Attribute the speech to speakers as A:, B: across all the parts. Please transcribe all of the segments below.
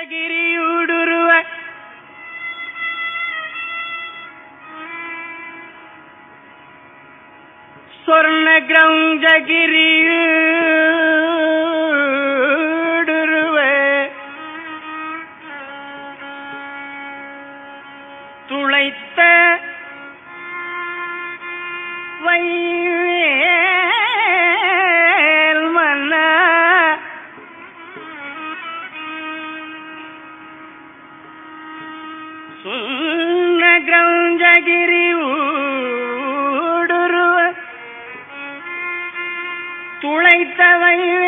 A: ಗಿರಿಯುಡುರುವ ಸ್ವರ್ಣಗ್ರಂಜಗಿರಿಯುಡುರುವ ತುಳೈತ್ತ ವೈವೇಲ್ಮನ್ನ ಸ್ವರ್ಣಗ್ರಂಜಗಿರಿಯುಡುರುವ துளைத்த வல்ல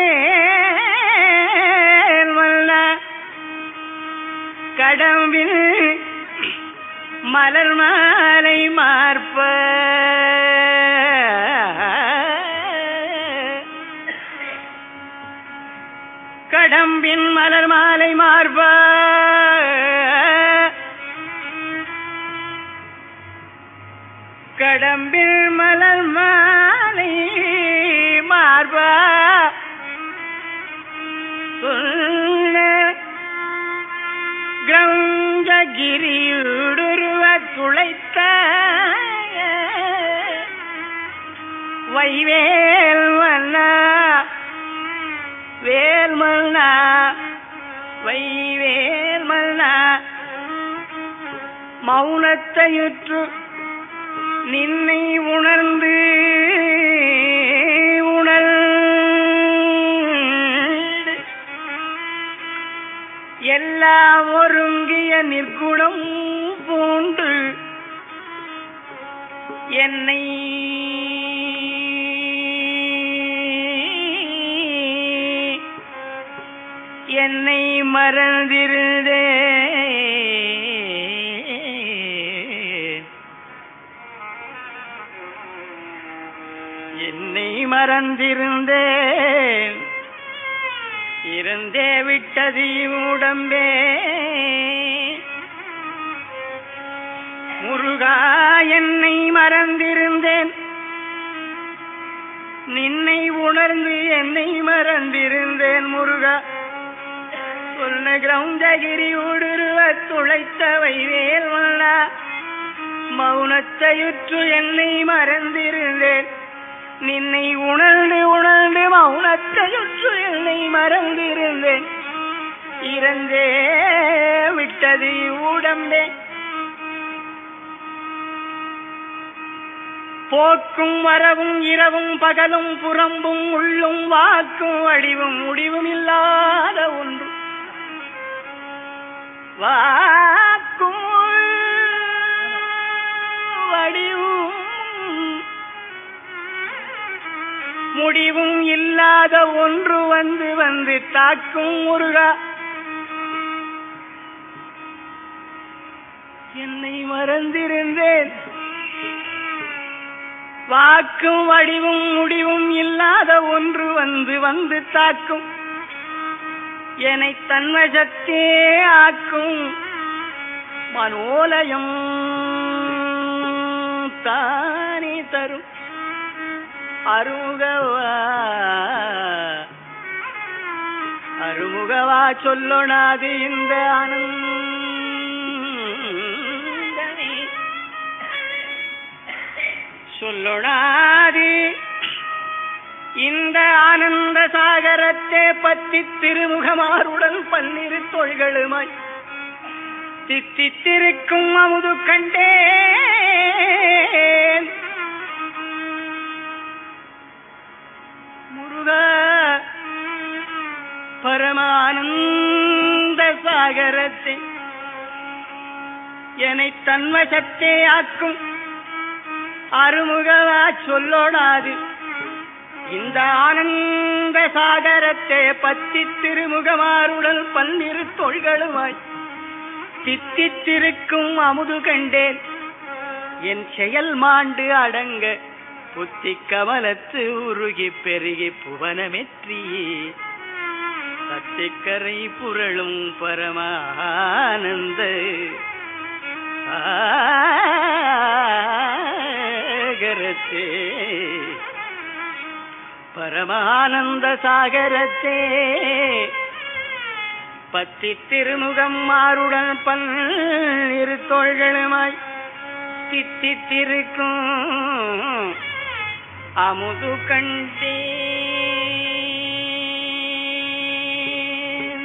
A: கடம்பில் மலர் மாலை மார்ப கடம்பின் மலர் மாலை மார்ப கடம்பில் மலர் மாலை மார்பா கிரஞ்சகிரியுடுருவ துளைத்த வைவேல்மன்னா வேல்மன்னா வைவேல்மன்னா மௌனத்தையுற்று நின்னை உணர்ந்து எல்லாம் ஒருங்கிய நிற்குணம் பூண்டு என்னை மறந்திருந்தே என்னை மறந்திருந்தேன் இருந்தே விட்டது உடம்பே முருகா என்னை மறந்திருந்தேன் நின்னை உணர்ந்து என்னை மறந்திருந்தேன் முருகா சொன்ன கிரௌந்தகிரி ஊடுருவ துளைத்த வைவேல்மன்னா மௌனத்தையுற்று என்னை மறந்திருந்தேன் நின்னை உணர்ந்து மௌனத்தையுற்று என்னை மறந்திருந்தேன் இறந்தே விட்டது உடம்பே போக்கும் வரவும் இரவும் பகலும் புறம்பும் உள்ளும் வாக்கும் வடிவும் முடிவும் இல்லாத ஒன்று வாக்கும் வடிவும் முடிவும் இல்லாத ஒன்று வந்து தாக்கும் முருகா என்னை மறந்திருந்தேன் வாக்கும் வடிவும் முடிவும் இல்லாத ஒன்று வந்து தாக்கும் என்னை தன்வசத்தே ஆக்கும் மனோலயம் தானே தரும் அருமுகவா சொல்லொணாது இந்த ஆனந்தமே சொல்லொணாது இந்த ஆனந்த சாகரத்தை பற்றி திருமுகமாருடன் பன்னிரு தொழில்களுமாய் தித்தித்திருக்கும் அமுது கண்டேன் பரமானந்த சாகரத்தை என்னை தன்வசத்தே ஆக்கும் அருமுகவா சொல்லோடாது இந்த ஆனந்த சாகரத்தை பத்தி திருமுகமாருடன் பன்னிரு தொழில்களுமாய் தித்தித்திருக்கும் அமுது கண்டேன் என் செயல் மாண்டு அடங்க புத்தி கமலத்து உருகி பெருகி புவனமெற்றியே சத்திக்கரை புரளும் பரமானந்த சாகரத்தே பரமானந்த சாகரத்தே பத்தி திருமுகம் மாறுடன் பல் இரு தோள்களுமாய் தித்தித்திருக்கும் அமுது கண்டே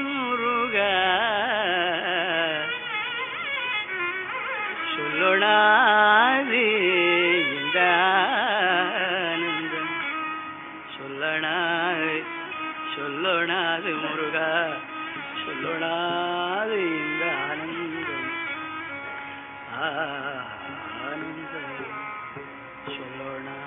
A: முருகா சொல்லொணாது இந்த ஆனந்தம் சொல்லொணாது முருகா சொல்லொணாது இந்த ஆனந்தம் ஆனந்தம் சொல்லொணா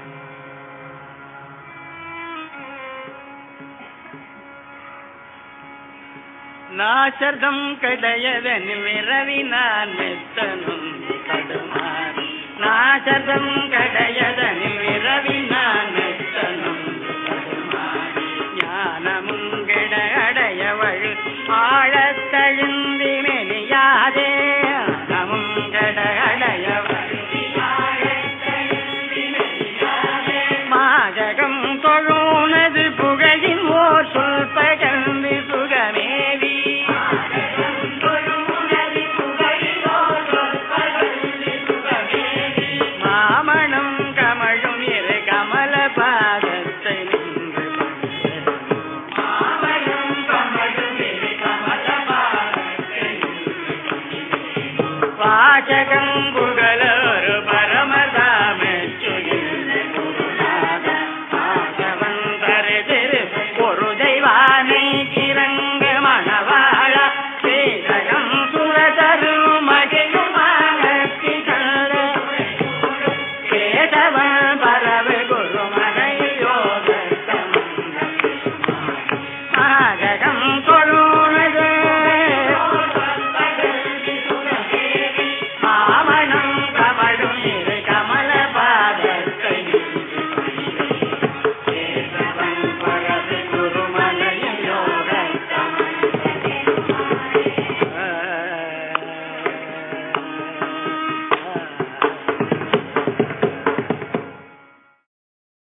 A: நாசர்தம் கடையதனில் விரவி நான் மெத்தனும் கடுமாறு நாசர்தம் கடையதனில் விரவி நான் மெத்தனும் கடுமாறு ஞானமும் கெட அடைய வழி ஆழத்தழுந்தி மெலியாதே ஞானமும் கெட அடைய வழி மாஜகம் தொழுனது புகழின் ஓர் சொல் பகர்ந்து சுகமேவி மாமணம் கமழும் இரு கமல பாதத்தை நின்று வாசகம் புகழொரு